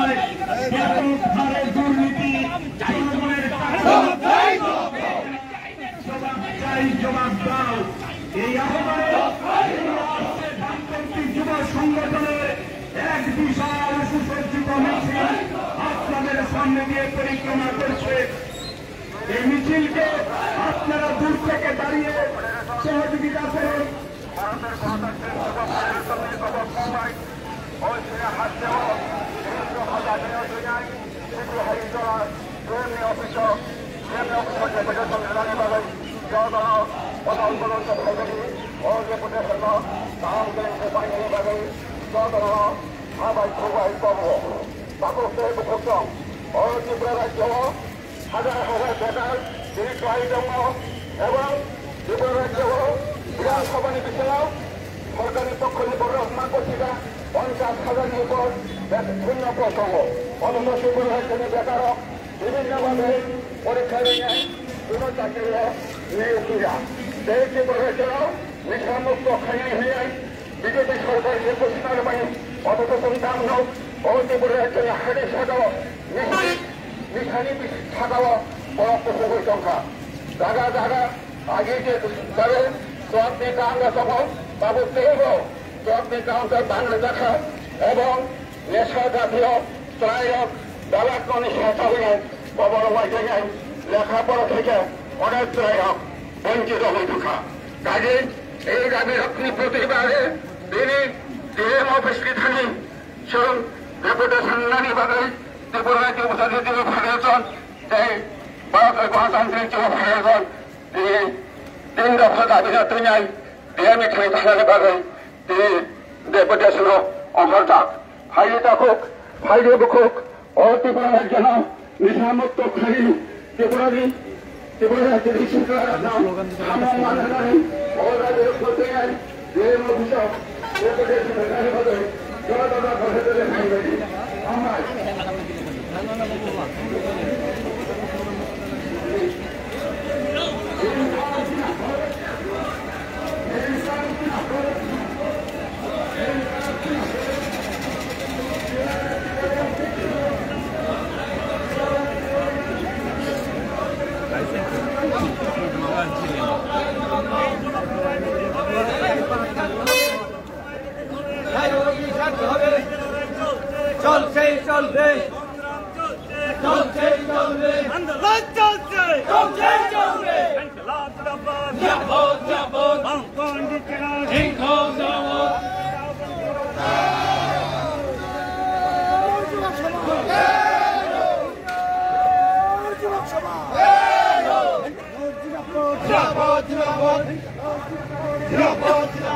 নয়, ব্যাপক হারে দুর্নীতি জবাব দাও। এই আহ্বানে বামপন্থী যুব সংগঠনের এক বিশাল সুসজ্জিত মিছিল আপনাদের সামনে দিয়ে পরিক্রমা করছে। এই মিছিলকে আপনারা দূর থেকে দাঁড়িয়ে সহযোগিতা করুন। হাজার হাজার বেকার দীর্ঘায়ী জন্য এবং ত্রিপুরা রাজ্য বিধানসভা নির্বাচনেও সরকারি পক্ষ নির্বাচন করছিলেন 50,000 উপর শূন্য প্রসঙ্গ অথচ ত্রিপুরা রাজ্যের বেকারও বিভিন্নভাবে পরীক্ষা নিয়ে কোনো চাকরি নিয়োগীরা সেই ত্রিপুরা রাজ্যেও নেশামুক্ত খাইয়ে হয়ে বিজেপি সরকার নির্বাচনের মানে অথচ সন্তান ও ত্রিপুরা রাজ্যের হাড়ি সাজাও নিশানি থাকাও বড় প্রসঙ্গের সংখ্যা জায়গা জায়গা আগে যে যাবে চুয়াত্তর কাউন্টার সহ বাবুতে চুয়াত্তর কাউন্টার বাংলা দেখা এবং নেশা জাতীয় ত্রায়ক ডালাক্রম নেশা হয়ে বড় জায়গায় লেখাপড়া থেকে অনেক ত্রায়ক বঞ্চিত হয়ে থাকা কাজে এই দাবি রক্ষী প্রতিবাদে তিনি ডিএম অফিসটি থাকি সেরকম রেপুটেশন নানিভাবে ত্রিপুরা রাজ্য উপজাতীয় ফেডারেশন এই ভারতের গণতান্ত্রিক যুব ফেডারেশন তিনি 3 দফা দাবি জাতীয় ন্যায় ডিএমই খাই থাকার বাদে তিনি ডেপুটেশন অভ্যর্থক ফাইলে থাকুক ফাইলে বুকুক ও ত্রিপুরা রাজ্য নিশামুক্ত খালি ত্রিপুরারি ত্রিপুরা রাজ্যের শিক্ষার আমার মানে নাই ও রাজ্যের করতে নাই ডিএম অফিসার ডেপুটেশন খালি বাদে জনতা ঘরে ফাইলে আমার চলছে চলবে চলছে চলবে আন্দোলন চলছে চলছে চলবে ইনকলাব জিন্দাবাদ জিন্দাবাদ জিন্দাবাদ বামপন্থী জিন্দাবাদ জিন্দাবাদ জিন্দাবাদ জিন্দাবাদ জিন্দাবাদ জিন্দাবাদ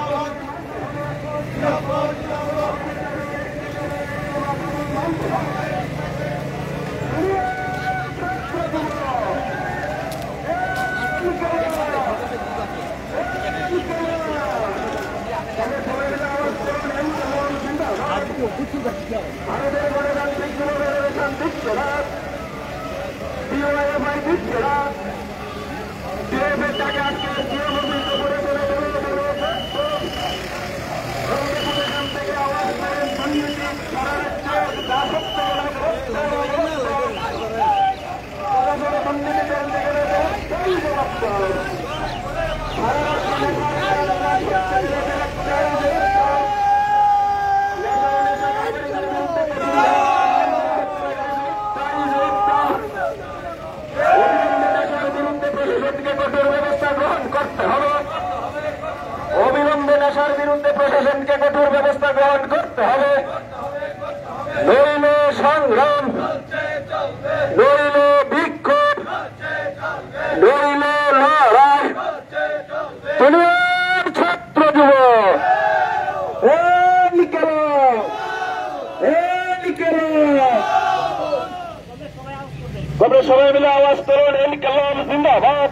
ভারতের গণতান্ত্রিক যুব ফেডারেশন দিচ্ছে না ডিওয়াইএফআই দিচ্ছে না ডিএফের টাকা আজকে ডিএম অফিসে করে করে এখান থেকে আওয়াজ করেন দুর্নীতি সারা রাজ্যে দাসত্ব দুর্নীতি করতে গেলে অবিলম্বে নেশার বিরুদ্ধে প্রশাসনকে কঠোর ব্যবস্থা গ্রহণ করতে হবে নইলে সংগ্রাম নইলে বিক্ষোভ নইলে লড়াই দুনিয়ার ছাত্র যুব তোমরা সবাই মিলে আওয়াজ করুন ইনকলাব জিন্দাবাদ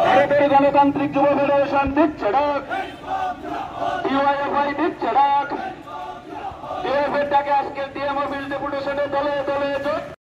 ভারতের গণতান্ত্রিক যুব ফেডারেশন দিচ্ছে ডাক ডিওয়াইএফআই দিচ্ছে ডাক ডিএফের ডাকে আজকে ডিএম অফিস ডেপুটেশনে দলে দলে